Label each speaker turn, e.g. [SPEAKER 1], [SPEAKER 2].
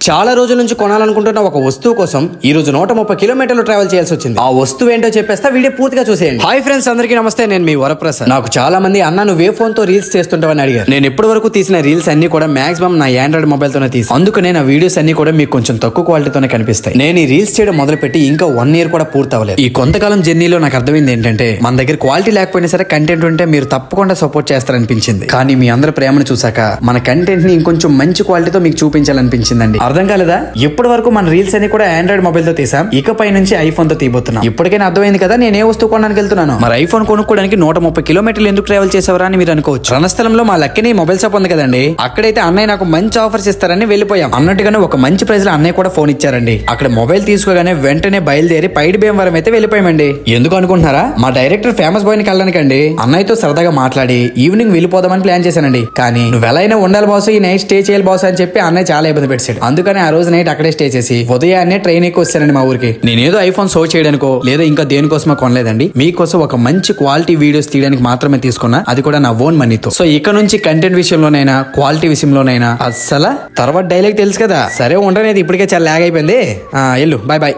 [SPEAKER 1] చాలా రోజుల నుంచి కొనాలనుకుంటున్న ఒక వస్తువు కోసం ఈ రోజు 130 కిలోమీటర్లు ట్రావెల్ చేయాల్సి వచ్చింది. ఆ వస్తువు ఏంటో చెప్పేస్తా, వీడియో పూర్తిగా చూసేయండి. హాయ్ ఫ్రెండ్స్, అందరికీ నమస్తే. నేను మీ వరప్రసాద్. నాకు చాలా మంది అన్న నువ్వు ఏ ఫోన్ తో రీల్స్ చేస్తుంటావని అడిగారు. నేను ఇప్పటి వరకు తీసిన రీల్స్ అన్ని కూడా మాక్సిమం నా ఆండ్రాయిడ్ మొబైల్ తోనే తీసి, అందుకనే నా వీడియోస్ అన్ని కూడా మీకు కొంచెం తక్కువ క్వాలిటీతోనే కనిపిస్తాయి. నేను ఈ రీల్స్ చేయడం మొదలుపెట్టి ఇంకా 1 ఇయర్ కూడా పూర్తి అవ్వలేదు. ఈ కొంతకాలం జర్నీలో నాకు అర్థమైంది ఏంటంటే, మన దగ్గర క్వాలిటీ లేకపోయినా సరే కంటెంట్ ఉంటే మీరు తప్పకుండా సపోర్ట్ చేస్తారనిపించింది. కానీ మీ అందరి ప్రేమను చూసాక మన కంటెంట్ ని ఇంకొంచెం మంచి క్వాలిటీతో మీకు చూపించాలనిపించిందండి. అర్థం కాలేదా? ఇప్పటి వరకు మన రీల్స్ అన్ని కూడా ఆండ్రాయిడ్ మొబైల్ తో తీసాం, ఇకపై నుంచి ఐఫోన్ తో తీయబోతున్నాం. ఇప్పటికైనా అర్థమైంది కదా నేను ఏ వస్తువు కొనడానికి వెళ్తున్నాను. మరి ఐఫోన్ కొనుక్కోవడానికి 130 కిలోమీటర్లు ఎందుకు ట్రావెల్ చేసేవరా అని మీరు అనుకోవచ్చు. రణస్థలంలో మా లక్కని మొబైల్ షాప్ ఉంది కదండి, అక్కడైతే అన్నయ్య నాకు మంచి ఆఫర్స్ ఇస్తారని వెళ్ళిపోయాం. అన్నట్టుగానే ఒక మంచి ప్రైస్ లో అన్నయ్య కూడా ఫోన్ ఇచ్చారండి. అక్కడ మొబైల్ తీసుకోగానే వెంటనే బయలుదేరి పైడి భీమవరం అయితే వెళ్ళిపోయామండి. ఎందుకు అనుకుంటున్నారా? మా డైరెక్టర్ ఫేమస్ బాయ్ ని కలడానికండి. అన్నయ్యతో సరదాగా మాట్లాడి ఈవినింగ్ వెళ్ళిపోదామని ప్లాన్ చేశానండి. కానీ నువ్వు ఎలా అయినా ఉండాలి బాస్, ఈ నైట్ స్టే చేయాలి బాస్ అని చెప్పి అన్నయ్య చాలా ఇబ్బంది పెట్టాడు. అందుకని ఆ రోజు నైట్ అక్కడే స్టే చేసి ఉదయాన్నే ట్రైన్ ఎక్కి వచ్చానండి మా ఊరికి. నేనేదో ఐఫోన్ షో చేయడానికో లేదా ఇంకా దేనికోసమో కొనలేదండి, మీకోసం ఒక మంచి క్వాలిటీ వీడియోస్ తీయడానికి మాత్రమే తీసుకున్నా, అది కూడా నా ఓన్ మనీతో. సో ఇక నుంచి కంటెంట్ విషయంలోనైనా క్వాలిటీ విషయంలోనైనా అస్సలు తర్వాత డైలాగ్ తెలుసు కదా. సరే ఉండనేది ఇప్పటికే చాలా లాగ్ అయిపోయింది. ఎల్లు బాయ్ బాయ్.